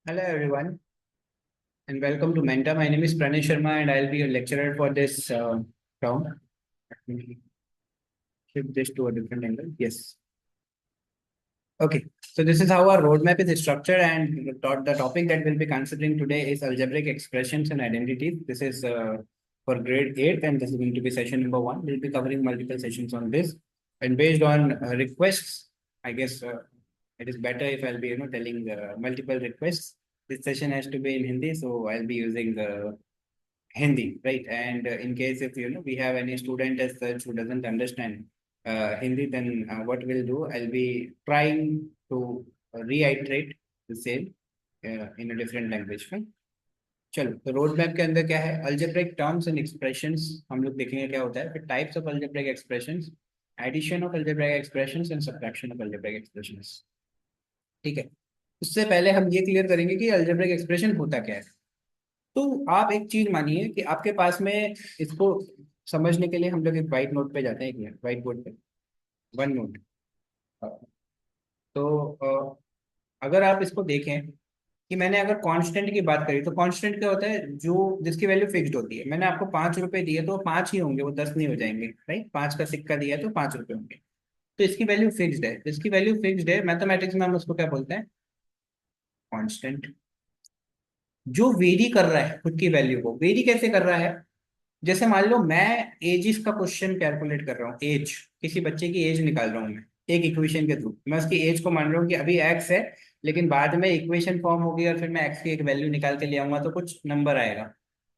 Hello everyone and welcome to Menta. My name is Pranay Sharma and I'll be your lecturer for this term. Let me shift this to a different angle. Yes. Okay. So this is how our roadmap is structured, and the topic that we'll be considering today is algebraic expressions and identities. This is for grade 8 and this is going to be session number 1. We'll be covering multiple sessions on this, and based on requests, I guess it is better if I'll be telling multiple requests. This session has to be in Hindi, so I'll be using the Hindi, right? And in case if we have any student as such who doesn't understand Hindi, then what we'll do, I'll be trying to reiterate the same in a different language. Fine. चलो तो road map के अंदर क्या है algebraic terms and expressions हम लोग देखेंगे क्या होता है फिर types of algebraic expressions addition of algebraic expressions and subtraction of algebraic expressions ठीक है उससे पहले हम ये क्लियर करेंगे कि अल्जेब्रिक एक्सप्रेशन होता क्या है तो आप एक चीज मानिए कि आपके पास में इसको समझने के लिए हम लोग एक व्हाइट नोट पे जाते हैं एक मिनट व्हाइट बोर्ड पे वन नोट तो अगर आप इसको देखें कि मैंने अगर कांस्टेंट की बात करी तो कांस्टेंट क्या होता है जो जिसकी वैल्यू फिक्स्ड होती है मैंने आपको 5 रुपए दिए तो वो 5 ही होंगे वो 10 नहीं हो जाएंगे राइट 5 का सिक्का दिया है तो 5 रुपए होंगे तो इसकी वैल्यू फिक्स्ड है इसकी वैल्यू फिक्स्ड है मैथमेटिक्स में हम उसको क्या बोलते हैं कांस्टेंट जो वेरी कर रहा है खुद की वैल्यू को वेरी कैसे कर रहा है जैसे मान लो मैं एजिस का क्वेश्चन कैलकुलेट कर रहा हूँ एज किसी बच्चे की एज निकाल रहा हूँ मैं एक इक्वेशन के थ्रू मैं उसकी एज को मान रहा हूँ कि अभी एक्स है लेकिन बाद में इक्वेशन फॉर्म होगी और फिर मैं एक्स की एक वैल्यू निकाल के ले आऊंगा तो कुछ नंबर आएगा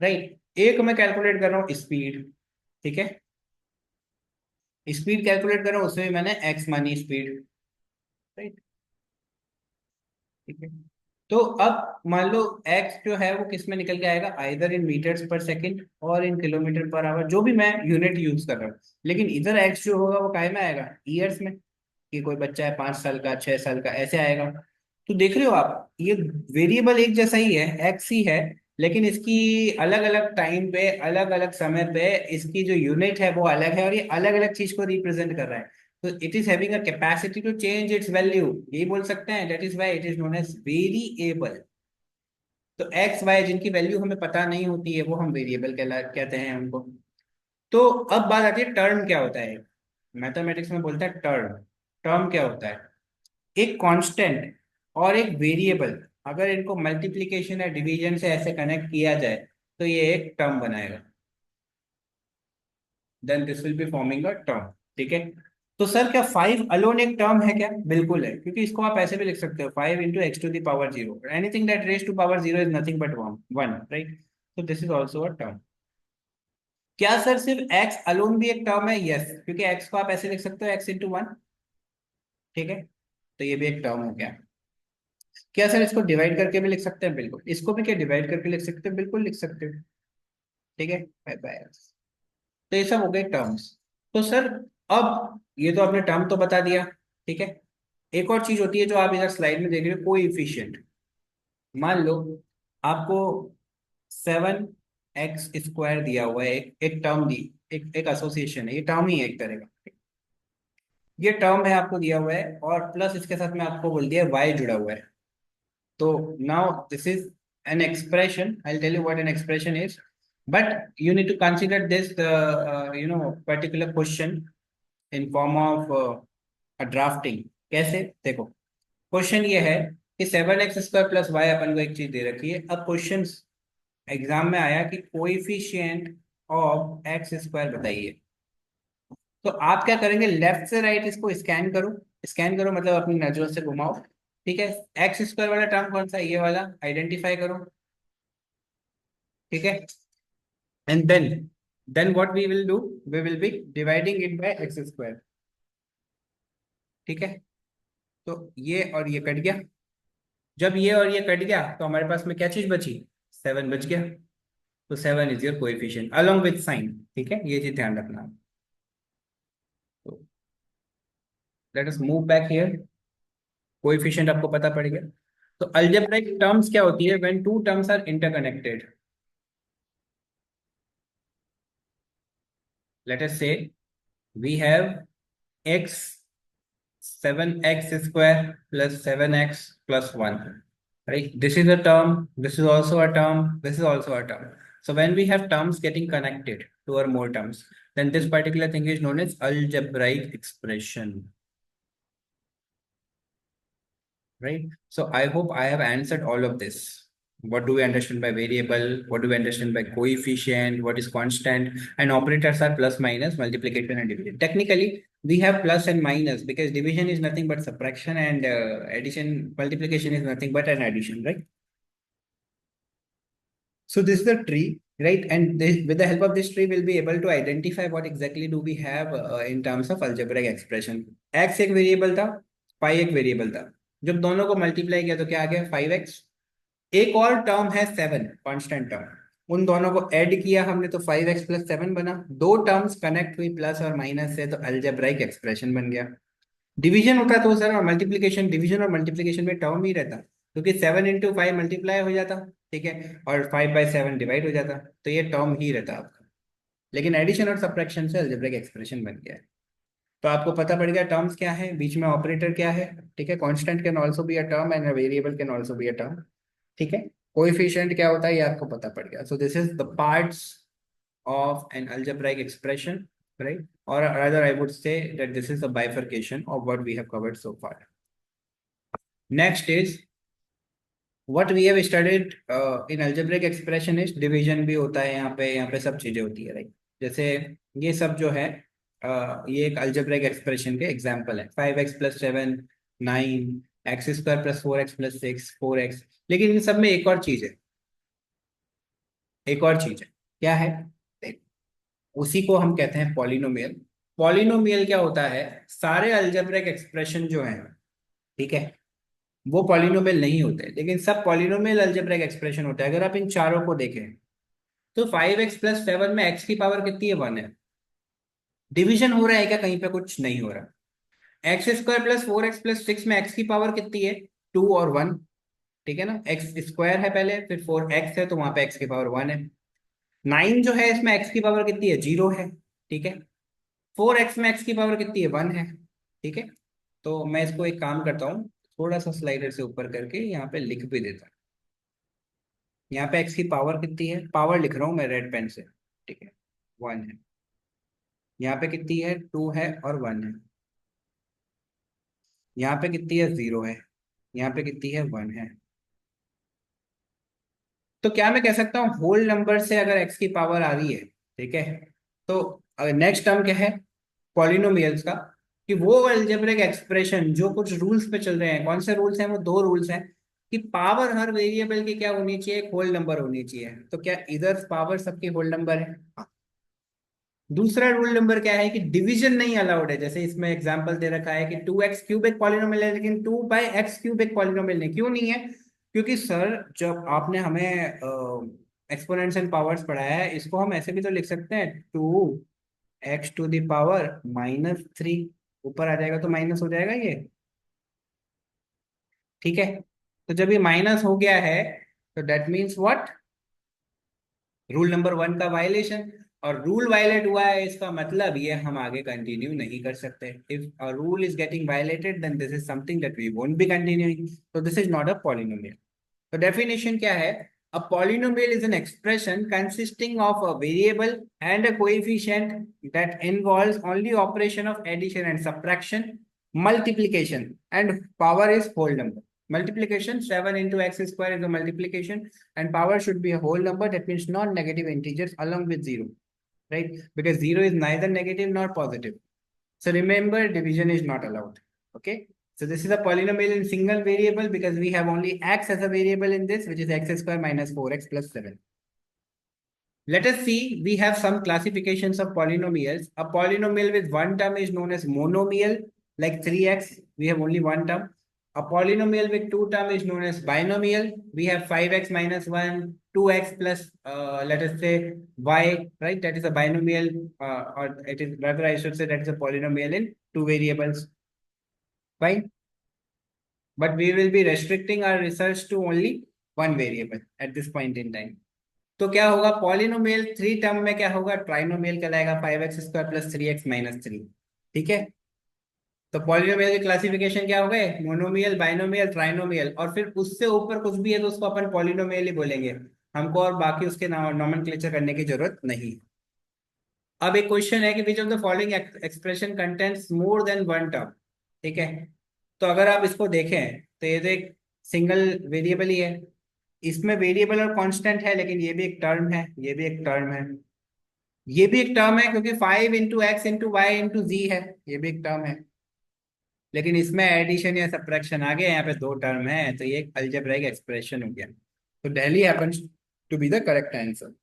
राइट एक मैं कैलकुलेट कर रहा हूँ स्पीड ठीक है स्पीड कैलकुलेट कर रहा हूँ उसमें भी मैंने एक्स मानी स्पीड राइट ठीक है तो अब मान लो एक्स जो है वो किस में निकल के आएगा आइदर इन मीटर्स पर सेकंड और इन किलोमीटर पर आवर जो भी मैं यूनिट यूज कर रहा हूँ लेकिन इधर एक्स जो होगा वो काय में आएगा ईयर्स में कि कोई बच्चा है 5 साल का 6 साल का ऐसे आएगा तो देख रहे हो आप ये वेरिएबल एक जैसा ही है एक्स ही है लेकिन इसकी अलग अलग टाइम पे अलग अलग समय पे इसकी जो यूनिट है वो अलग है और ये अलग अलग चीज को रिप्रेजेंट कर रहा है तो it is having a capacity to change its value यही बोल सकते हैं that is why it is known as variable तो एक्स वाई जिनकी वैल्यू हमें पता नहीं होती है वो हम वेरिएबल कहते हैं उनको तो अब बात आती है टर्म क्या होता है मैथमेटिक्स में बोलता है टर्म टर्म क्या होता है एक कांस्टेंट और एक वेरिएबल अगर इनको मल्टीप्लिकेशन या डिवीजन से ऐसे कनेक्ट किया जाए तो ये एक टर्म बनाएगा then this will be forming a term ठीक है तो सर क्या 5 अलोन एक टर्म है क्या बिल्कुल है क्योंकि इसको आप ऐसे भी लिख सकते हो 5 × x⁻0 anything that raise to power 0 is nothing but one one right तो this is also a term क्या सर सिर्फ एक्स अलोन भी एक टर्म है यस क्योंकि एक्स को आप ऐसे लिख सकते हो x × 1 ठीक है तो ये भी एक टर्म हो गया क्या सर इसको डिवाइड करके भी लिख सकते हैं बिल्कुल इसको भी क्या डिवाइड करके लिख सकते हैं बिल्कुल लिख सकते हो ठीक है बाय बाय तो ये सब हो गए टर्म्स तो सर अब ये तो आपने टर्म तो बता दिया ठीक है एक और चीज होती है जो आप इधर स्लाइड में देख रहे हो कोएफिशिएंट मान लो आपको 7x² दिया हुआ है एक एक टर्म दी एक एक एसोसिएशन है ये टर्म ही है एक तरह का ये टर्म है आपको दिया हुआ है और प्लस इसके साथ में आपको बोल दिया y जुड़ा हुआ है So now this is an expression. I'll tell you what an expression is, but you need to consider this, particular question in form of a drafting. कैसे देखो क्वेश्चन ये है कि 7x² प्लस वाई अपन को एक चीज दे रखी है अब क्वेश्चन एग्जाम में आया कि कोएफिशिएंट ऑफ x² बताइए तो आप क्या करेंगे लेफ्ट से राइट इसको स्कैन करो मतलब अपनी नजरों से घुमाओ ठीक है x² वाला टर्म कौन सा है ये वाला आइडेंटिफाई करो ठीक है and then what we will do we will be dividing it by x²। ठीक है तो ये और ये कट गया जब ये और ये कट गया तो हमारे पास में क्या चीज बची 7 बच गया तो 7 is your coefficient along with sine ठीक है ये चीज ध्यान रखना तो let us move back here coefficient आपको पता पड़ गया तो अलजेब्राइक टर्म्स क्या होती है when two terms are interconnected let us say we have x 7x² plus 7x plus 1 right? This is a term, this is also a term, this is also a term. So when we have terms getting connected to our more terms, then this particular thing is known as algebraic expression, right? So I hope I have answered all of this. What do we understand by variable? What do we understand by coefficient? What is constant? And operators are plus, minus, multiplication, and division. Technically, we have plus and minus because division is nothing but subtraction, and addition, multiplication is nothing but an addition, right? So this is the tree, right? And this, with the help of this tree, we'll be able to identify what exactly do we have in terms of algebraic expression. X एक variable था, पाई एक variable था. जब दोनों को multiply किया तो क्या आ गया? 5x. एक और टर्म है 7, कांस्टेंट टर्म. उन दोनों को ऐड किया हमने तो 5x प्लस 7 बना. दो टर्म्स कनेक्ट हुई प्लस और माइनस से तो अल्जेब्राइक एक्सप्रेशन बन गया. डिवीजन होता तो सर, और मल्टीप्लीकेशन, डिवीजन और मल्टीप्लीकेशन में टर्म ही रहता, क्योंकि 7 × 5 मल्टीप्लाई हो जाता, ठीक है, और 5/7 डिवाइड हो जाता, तो ये टर्म ही रहता आपका. लेकिन एडिशन और सब्ट्रैक्शन से अलजेब्रिक एक्सप्रेशन बन गया है. तो आपको पता पड़ गया टर्म्स क्या है, बीच में ऑपरेटर क्या है, ठीक है. Constant can also be a term and variable can also be a term, ठीक है. कोएफिशिएंट क्या होता है ये आपको पता पड़ गया. So this is the parts of an algebraic expression, right? Or rather, I would say that this is a bifurcation of what we have covered so far. Next is what we have studied in algebraic expression is division भी होता है यहाँ पे सब चीजें होती है, right. जैसे ये सब जो है ये एक algebraic expression के एग्जाम्पल है. 5x plus 7, 9, x² plus 4x+6, 4x. लेकिन इन सब में एक और चीज है, एक और चीज है. क्या है? उसी को हम कहते हैं पॉलिनोमियल. पॉलिनोमियल क्या होता है? सारे अलजेब्रिक एक्सप्रेशन जो है, ठीक है, वो पॉलिनोमियल नहीं होते, लेकिन सब पॉलिनोमियल अलजेब्रिक एक्सप्रेशन होता है. अगर आप इन चारों को देखें तो 5x+7 में x की पावर कितनी है? 1 है. डिवीजन हो रहा है क्या कहीं पे? कुछ नहीं हो रहा. x² प्लस 4x+6 में x की पावर कितनी है? 2 और 1, ठीक है ना. x² है पहले, फिर 4x है, तो वहां पे x की पावर 1 है. 9 जो है इसमें x की पावर कितनी है? 0 है, ठीक है. 4x में x की पावर कितनी है? 1 है, ठीक है. तो मैं इसको एक काम करता हूँ, थोड़ा सा स्लाइडर से ऊपर करके यहाँ पे लिख भी देता हूँ. यहाँ पे x की पावर कितनी है? पावर लिख रहा हूँ मैं रेड पेन से, ठीक है. 1 है. यहाँ पे कितनी है? 2 है और 1 है. यहाँ पे कितनी है? 0 है. यहाँ पे कितनी है? 1 है. तो क्या मैं कह सकता हूँ होल नंबर से अगर x की पावर आ रही है, ठीक है, तो नेक्स्ट टर्म क्या है पॉलिनोमियल्स का? कि वो अलजेब्रिक एक्सप्रेशन जो कुछ रूल्स पे चल रहे हैं. कौन से रूल्स हैं? वो दो रूल्स हैं कि पावर हर वेरिएबल की क्या होनी चाहिए? एक होल नंबर होनी चाहिए. तो क्या इधर पावर सबकी होल नंबर है? हाँ. दूसरा रूल नंबर क्या है कि डिवीजन नहीं अलाउड है. जैसे इसमें एग्जांपल दे रखा है कि 2x³ एक पॉलिनोमियल है, लेकिन 2/x³ एक पॉलिनोमियल नहीं. क्यों नहीं है? क्योंकि सर जब आपने हमें एक्सपोनेंट्स एंड पावर्स पढ़ाया है, इसको हम ऐसे भी तो लिख सकते हैं, 2x⁻³ ऊपर आ जाएगा तो माइनस हो जाएगा ये, ठीक है. तो जब ये माइनस हो गया है तो that means what? Rule number 1 का वायलेशन. और रूल वायलेट हुआ है इसका मतलब ये हम आगे कंटिन्यू नहीं कर सकते. If a rule is getting violated then this is something that we won't be continuing. तो this is not a polynomial. तो डेफिनेशन क्या है? A polynomial is an expression consisting of a variable and a coefficient that involves only operation of addition and subtraction, multiplication, and power is whole number. Multiplication, 7 into x square is a multiplication, and power should be a whole number. That means non-negative integers along with 0, right? Because 0 is neither negative nor positive. So remember, division is not allowed. Okay. So this is a polynomial in single variable because we have only x as a variable in this, which is x² minus 4x plus 7. Let us see, we have some classifications of polynomials. A polynomial with one term is known as monomial, like 3x, we have only one term. A polynomial with two term is known as binomial. We have 5x minus 1, 2x plus, let us say, y, right? That is a binomial, or it is, rather I should say that is a polynomial in two variables. Fine. But we will be restricting our research to only one variable at this point in time. तो क्या होगा? Polynomial three term में क्या होगा? Trinomial कहलाएगा. 5x² plus 3x minus 3, ठीक है. तो पॉलिनोमियल की क्लासिफिकेशन क्या हो गए? मोनोमियल, बाइनोमियल, ट्राइनोमियल, और फिर उससे ऊपर कुछ भी है तो उसको अपन पॉलिनोमियल ही बोलेंगे। हमको और बाकी उसके नॉमेनक्लेचर करने की जरूरत नहीं। अब एक क्वेश्चन है कि which of the following expression contents more than one term. ठीक है, तो अगर आप इसको देखें तो ये तो एक सिंगल वेरिएबल ही है। इसमें वेरिएबल और कांस्टेंट है, लेकिन ये भी एक टर्म है, ये भी एक टर्म है, ये भी एक टर्म है, क्योंकि 5 × x × y × z है, ये भी एक टर्म है। लेकिन इसमें एडिशन या सब्ट्रैक्शन आ गया, यहाँ पे दो टर्म है, तो ये एक अलजेब्राइक एक्सप्रेशन हो गया। तो Delhi happens to be the correct answer.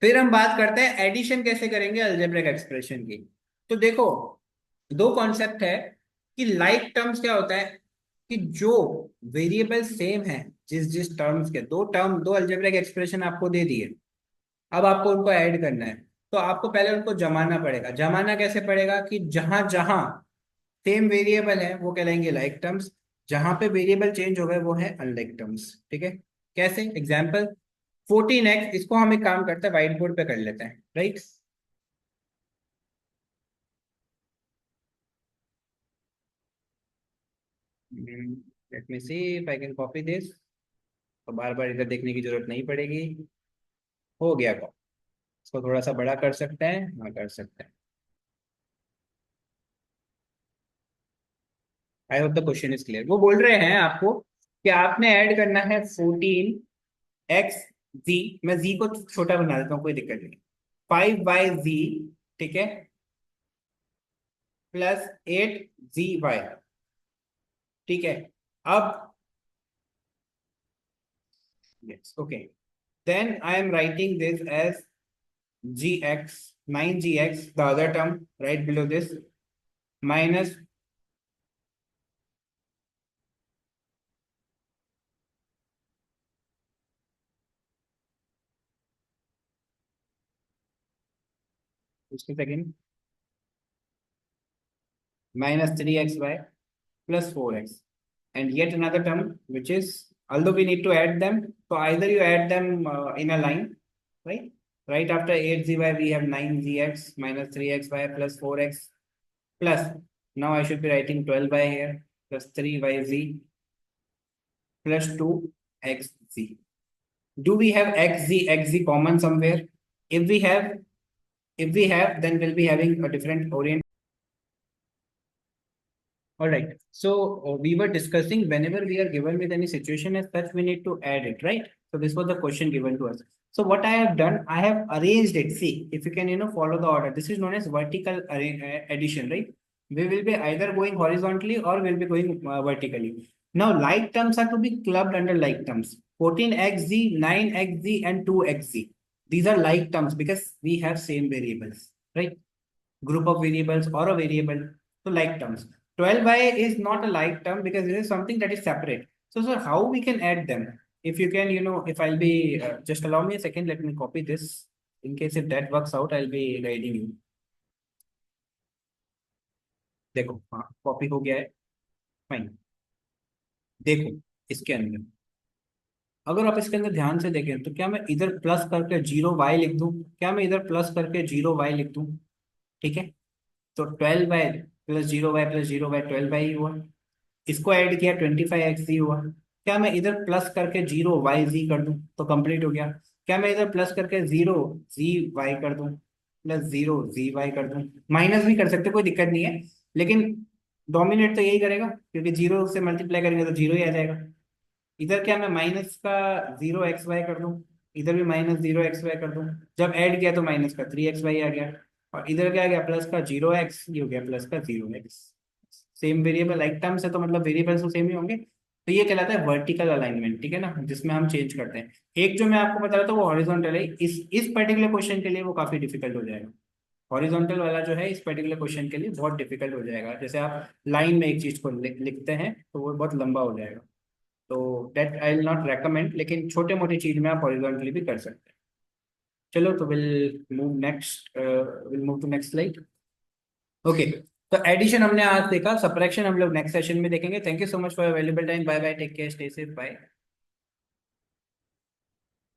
फिर हम बात करते हैं एडिशन कैसे करेंगे अलजेब्रिक एक्सप्रेशन की। तो देखो, दो कॉन्सेप्ट है कि लाइक टर्म्स क्या होता है, कि जो वेरिएबल सेम है, जिस जिस टर्म्स के दो टर्म, दो अलजेब्रिक एक्सप्रेशन आपको दे दिए, अब आपको उनको ऐड करना है। तो आपको पहले उनको जमाना पड़ेगा। जमाना कैसे पड़ेगा? कि जहां जहां सेम वेरिएबल है वो कहलाएंगे लाइक टर्म्स, जहां पे वेरिएबल चेंज हो गए वो है अनलाइक टर्म्स। ठीक है, कैसे? एग्जाम्पल, 14x, इसको हम एक काम करते हैं, व्हाइट बोर्ड पे कर लेते हैं, right. Let me see if I can copy this. तो बार बार इधर देखने की जरूरत नहीं पड़ेगी। हो गया कॉपी। इसको थोड़ा सा बड़ा कर सकते हैं, हाँ कर सकते हैं। I hope the question is clear. वो बोल रहे हैं आपको कि आपने ऐड करना है 14x z, मैं z को छोटा बना देता हूँ, कोई दिक्कत नहीं। 5y z, ठीक है, +8z y, ठीक है। अब yes, okay, then I am writing this as gx, 9gx, the other term right below this, minus, just a second, -3xy plus 4x, and yet another term which is, although we need to add them, so either you add them in a line, right? Right after 8zy we have 9gx minus 3xy plus 4x, plus, now I should be writing 12y here, plus 3yz plus 2xz. Do we have xz common somewhere? If we have, then we'll be having a different orient. All right. So we were discussing whenever we are given with any situation as such, we need to add it, right? So this was the question given to us. So what I have done, I have arranged it. See, if you can, follow the order. This is known as vertical addition, right? We will be either going horizontally or we'll be going vertically. Now, like terms are to be clubbed under like terms. 14xz, 9xz, and 2xz. These are like terms because we have same variables, right? Group of variables or a variable. So like terms. 12y is not a like term because this is something that is separate. So how we can add them? If you can, if I'll be, just allow me a second, let me copy this. In case if that works out, I'll be guiding you. देखो, हाँ copy हो गया है, fine. देखो, इसके अंदर अगर आप इसके अंदर ध्यान से देखें तो क्या मैं इधर प्लस करके 0y लिख दूं? क्या मैं इधर प्लस करके 0y लिख दूं? ठीक है, तो 12y plus 0y plus 0y 12y हुआ। इसको ऐड किया, 25x हुआ। क्या मैं इधर प्लस करके 0yz कर दूं तो कंप्लीट हो गया? क्या मैं इधर प्लस करके 0zy कर दूं, प्लस 0zy कर दूं? माइनस भी कर सकते, कोई दिक्कत नहीं है, लेकिन डोमिनेट तो यही करेगा, क्योंकि जीरो से मल्टीप्लाई करेंगे तो जीरो ही आ जाएगा। इधर क्या मैं माइनस का 0xy कर दूं, इधर भी -0xy कर दूं, जब ऐड किया तो माइनस का 3xy आ गया, और इधर क्या आ गया, प्लस का 0x, ये हो गया प्लस का 0x। Same variable like terms है तो मतलब वेरिएबल्स तो सेम ही होंगे, तो ये कहलाता है वर्टिकल अलाइनमेंट, ठीक है ना, जिसमें हम चेंज करते हैं। एक जो मैं आपको बता रहा था वो हॉरिजॉन्टल है, इस पर्टिकुलर क्वेश्चन के लिए वो काफी डिफिकल्ट हो जाएगा। हॉरिजॉन्टल वाला जो है इस पर्टिकुलर क्वेश्चन के लिए बहुत डिफिकल्ट हो जाएगा, जैसे आप लाइन में एक चीज को लिखते हैं तो वो बहुत लंबा हो जाएगा। तो that I will not recommend, लेकिन छोटे मोटी चीज में आप हॉरिजॉन्टली भी कर सकते हैं। चलो, तो will move to next slide. Okay, तो एडिशन हमने आज देखा, सब्ट्रैक्शन हम लोग नेक्स्ट सेशन में देखेंगे। Thank you so much for your valuable time. Bye bye, take care, stay safe, bye.